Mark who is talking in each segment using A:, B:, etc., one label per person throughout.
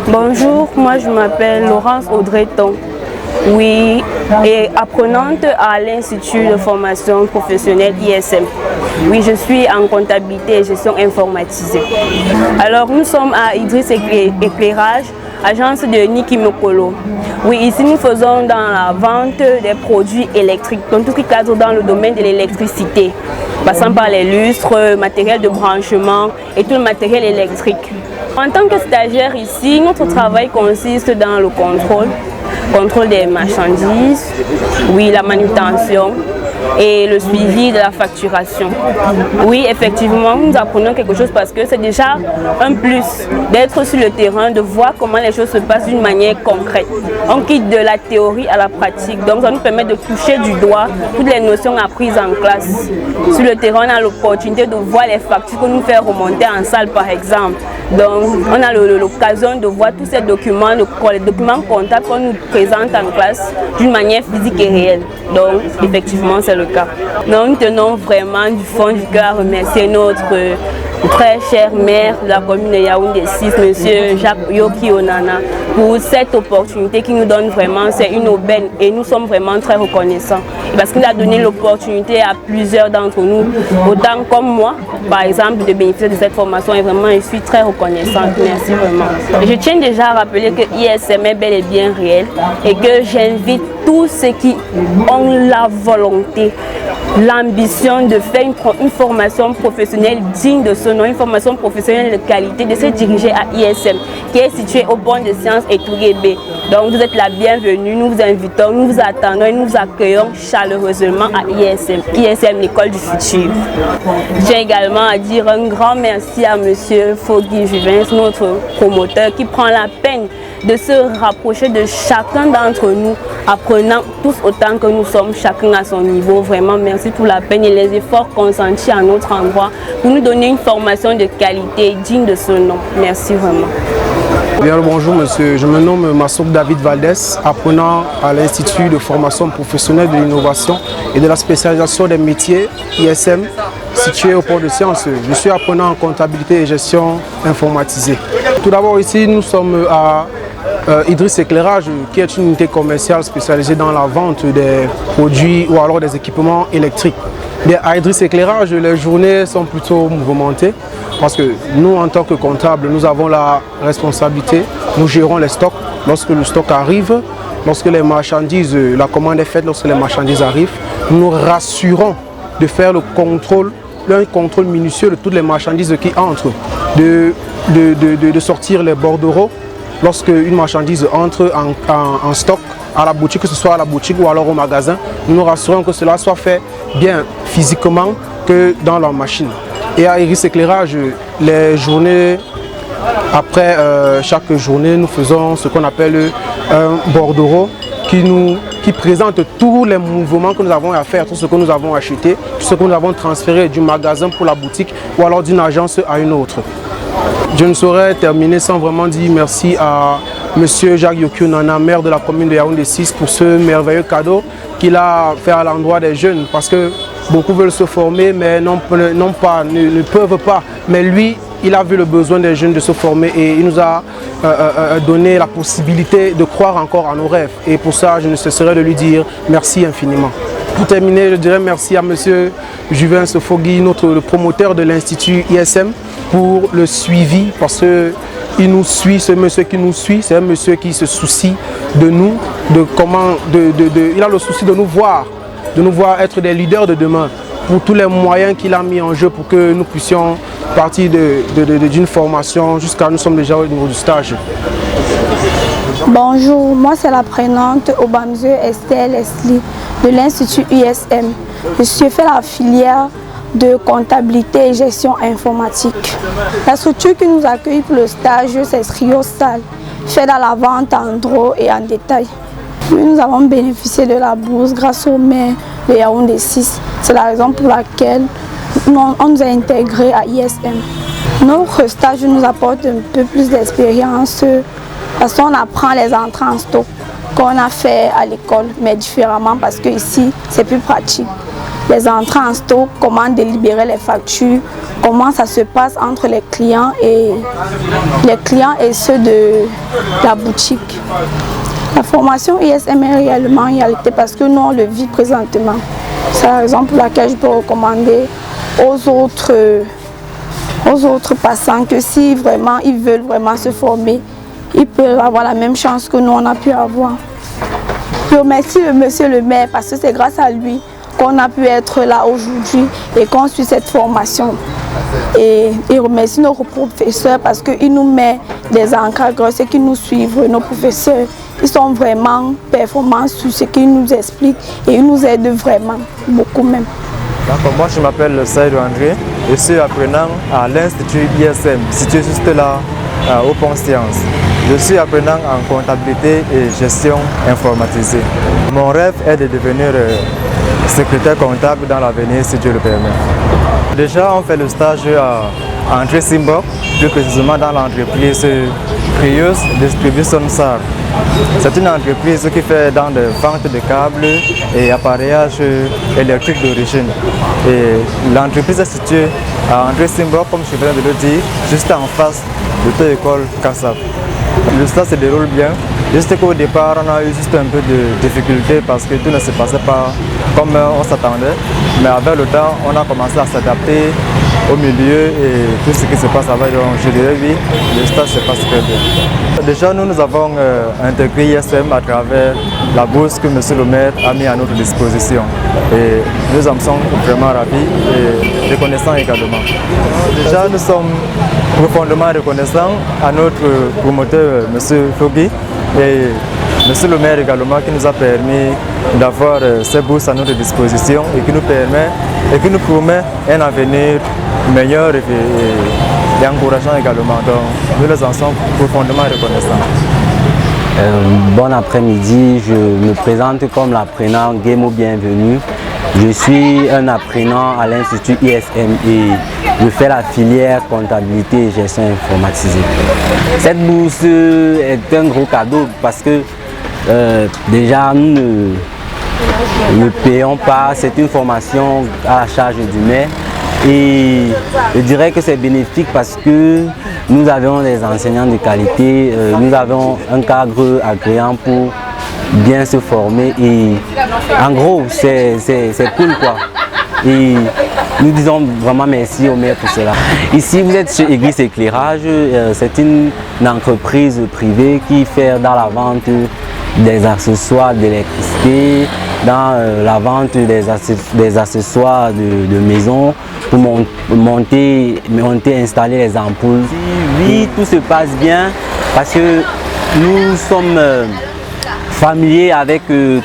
A: Bonjour, moi je m'appelle Laurence Audrey-Ton. Oui, et apprenante à l'Institut de formation professionnelle ISM. Oui, je suis en comptabilité et gestion informatisée. Alors nous sommes à Idriss Éclairage, agence de Niki Mokolo. Oui, ici nous faisons dans la vente des produits électriques, donc tout ce qui cadre dans le domaine de l'électricité, passant par les lustres, matériel de branchement et tout le matériel électrique. En tant que stagiaire ici, notre travail consiste dans le contrôle des marchandises, oui, la manutention et le suivi de la facturation. Oui, effectivement, nous apprenons quelque chose parce que c'est déjà un plus d'être sur le terrain, de voir comment les choses se passent d'une manière concrète. On quitte de la théorie à la pratique, donc ça nous permet de toucher du doigt toutes les notions apprises en classe. Sur le terrain, on a l'opportunité de voir les factures que nous faisons remonter en salle, par exemple. Donc, on a l'occasion de voir tous ces documents, les documents comptables qu'on nous présente en classe d'une manière physique et réelle. Donc, effectivement, c'est le cas. Donc, nous tenons vraiment du fond du cœur à remercier notre très cher maire de la commune de Yaoundé 6, M. Jacques Yoki Onana, pour cette opportunité qui nous donne vraiment, c'est une aubaine et nous sommes vraiment très reconnaissants. Parce qu'il a donné l'opportunité à plusieurs d'entre nous, autant comme moi, par exemple, de bénéficier de cette formation et vraiment je suis très reconnaissante. Merci vraiment. Je tiens déjà à rappeler que ISM est bel et bien réel et que j'invite tous ceux qui ont la volonté, l'ambition de faire une formation professionnelle digne de ce nom, une formation professionnelle de qualité, de se diriger à ISM, qui est situé au pont de Sciences et Tourébé. Donc vous êtes la bienvenue, nous vous invitons, nous vous attendons et nous vous accueillons chaleureusement à ISM, l'école du futur. Je tiens également à dire un grand merci à M. Fogui Juvens, notre promoteur, qui prend la peine de se rapprocher de chacun d'entre nous, apprenant tous autant que nous sommes, chacun à son niveau. Vraiment, merci pour la peine et les efforts consentis à notre endroit pour nous donner une formation de qualité digne de ce nom. Merci vraiment.
B: Bien, bonjour monsieur, je me nomme Massouk David Valdès, apprenant à l'Institut de formation professionnelle de l'innovation et de la spécialisation des métiers ISM situé au port de Sciences. Je suis apprenant en comptabilité et gestion informatisée. Tout d'abord ici nous sommes à Idriss Éclairage, qui est une unité commerciale spécialisée dans la vente des produits ou alors des équipements électriques. Bien, à Idriss Éclairage, les journées sont plutôt mouvementées parce que nous, en tant que comptables, nous avons la responsabilité, nous gérons les stocks lorsque le stock arrive, lorsque les marchandises, la commande est faite, lorsque les marchandises arrivent, nous nous rassurons de faire un contrôle minutieux de toutes les marchandises qui entrent, de sortir les bordereaux. Lorsque une marchandise entre en stock à la boutique, que ce soit à la boutique ou alors au magasin, nous nous rassurons que cela soit fait bien physiquement que dans la machine. Et à Idriss Éclairage, les journées, après chaque journée, nous faisons ce qu'on appelle un bordereau qui présente tous les mouvements que nous avons à faire, tout ce que nous avons acheté, tout ce que nous avons transféré du magasin pour la boutique ou alors d'une agence à une autre. Je ne saurais terminer sans vraiment dire merci à M. Jacques Yoki Onana, maire de la commune de Yaoundé 6, pour ce merveilleux cadeau qu'il a fait à l'endroit des jeunes. Parce que beaucoup veulent se former, mais ne peuvent pas. Mais lui, il a vu le besoin des jeunes de se former et il nous a donné la possibilité de croire encore à nos rêves. Et pour ça, je ne cesserai de lui dire merci infiniment. Pour terminer, je dirais merci à M. Juvens Fogui, le promoteur de l'Institut ISM, pour le suivi, parce qu'il nous suit, ce monsieur qui nous suit, c'est un monsieur qui se soucie de nous, il a le souci de nous voir être des leaders de demain, pour tous les moyens qu'il a mis en jeu pour que nous puissions partir d'une formation jusqu'à nous sommes déjà au niveau du stage.
C: Bonjour, moi c'est l'apprenante Obamze Estelle Esli de l'Institut ISM. Je suis fait la filière de comptabilité et gestion informatique. La structure qui nous accueille pour le stage, c'est Rio Salle, fait dans la vente en gros et en détail. Nous avons bénéficié de la bourse grâce au maire de Yaoundé 6. C'est la raison pour laquelle on nous a intégrés à ISM. Notre stage nous apporte un peu plus d'expérience parce qu'on apprend les entrées en stock qu'on a fait à l'école, mais différemment parce que ici c'est plus pratique. les entrées en stock, comment délibérer les factures, comment ça se passe entre les clients et ceux de la boutique. La formation ISM est réellement une réalité parce que nous on le vit présentement. C'est la raison pour laquelle je peux recommander aux autres passants que si vraiment ils veulent vraiment se former, ils peuvent avoir la même chance que nous on a pu avoir. Je remercie monsieur le maire parce que c'est grâce à lui qu'on a pu être là aujourd'hui et qu'on suit cette formation. Et remercie nos professeurs parce qu'ils nous mettent des encadreurs, ceux qui nous suivent, nos professeurs. Ils sont vraiment performants sur ce qu'ils nous expliquent et ils nous aident vraiment, beaucoup même.
D: Moi je m'appelle Saïdou André, je suis apprenant à l'Institut ISM, situé juste là au Pont Sciences. Je suis apprenant en comptabilité et gestion informatisée. Mon rêve est de devenir secrétaire comptable dans l'avenir si Dieu le permet. Déjà on fait le stage à André Simbok, plus précisément dans l'entreprise Prieuse Distribution SAR. C'est une entreprise qui fait dans des ventes de câbles et appareillages électriques d'origine. Et l'entreprise est située à André Simbok, comme je viens de le dire, juste en face de l'auto-école Kassab. Le stage se déroule bien, juste qu'au départ on a eu juste un peu de difficultés parce que tout ne se passait pas comme on s'attendait. Mais avec le temps, on a commencé à s'adapter au milieu et tout ce qui se passe avec, donc je dirais oui, le stage se passe très bien. Déjà nous avons intégré ISM à travers la bourse que M. le maire a mis à notre disposition et nous en sommes vraiment ravis et reconnaissants également. Déjà nous sommes profondément reconnaissants à notre promoteur M. Fogui et M. le maire également qui nous a permis d'avoir ces bourses à notre disposition et qui nous promet un avenir meilleur et encourageant également. Donc nous les en sommes profondément reconnaissants.
E: Bon après-midi, je me présente comme l'apprenant Guémo Bienvenue. Je suis un apprenant à l'Institut ISM et je fais la filière comptabilité et gestion informatisée. Cette bourse est un gros cadeau parce que déjà nous ne payons pas, c'est une formation à la charge du maire et je dirais que c'est bénéfique parce que nous avons des enseignants de qualité, nous avons un cadre agréant pour bien se former et en gros c'est cool quoi. Et nous disons vraiment merci au maire pour cela. Ici vous êtes chez Église Éclairage, c'est une entreprise privée qui fait dans la vente des accessoires d'électricité, dans la vente des accessoires de maison pour monter, installer les ampoules. Oui, tout se passe bien parce que nous sommes familiers avec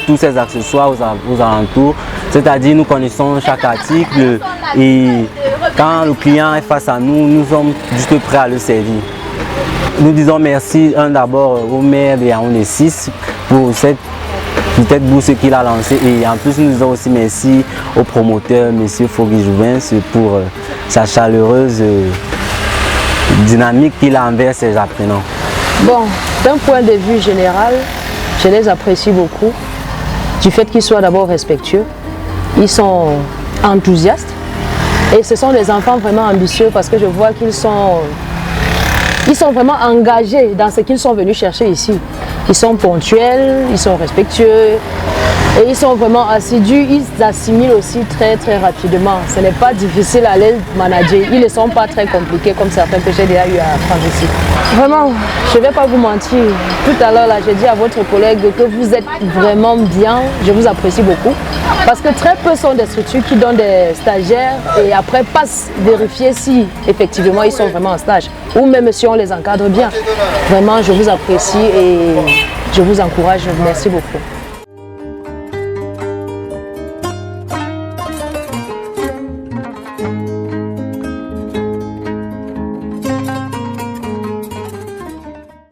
E: tous ces accessoires aux alentours, c'est-à-dire nous connaissons chaque article et quand le client est face à nous, nous sommes juste prêts à le servir. Nous disons merci d'abord au maire de Yaoundé 6 pour cette bourse qu'il a lancée et en plus nous disons aussi merci au promoteur M. Fogui Jouvin pour sa chaleureuse dynamique qu'il a envers ses apprenants.
F: Bon, d'un point de vue général, je les apprécie beaucoup du fait qu'ils soient d'abord respectueux, ils sont enthousiastes et ce sont des enfants vraiment ambitieux parce que je vois qu'ils sont vraiment engagés dans ce qu'ils sont venus chercher ici. Ils sont ponctuels, ils sont respectueux et ils sont vraiment assidus, ils assimilent aussi très rapidement. Ce n'est pas difficile à les manager, ils ne sont pas très compliqués comme certains que j'ai déjà eu à apprendre ici. Vraiment, je ne vais pas vous mentir, tout à l'heure j'ai dit à votre collègue que vous êtes vraiment bien, je vous apprécie beaucoup. Parce que très peu sont des structures qui donnent des stagiaires et après passent vérifier si effectivement ils sont vraiment en stage ou même si on les encadre bien. Vraiment, je vous apprécie et je vous encourage. Merci beaucoup.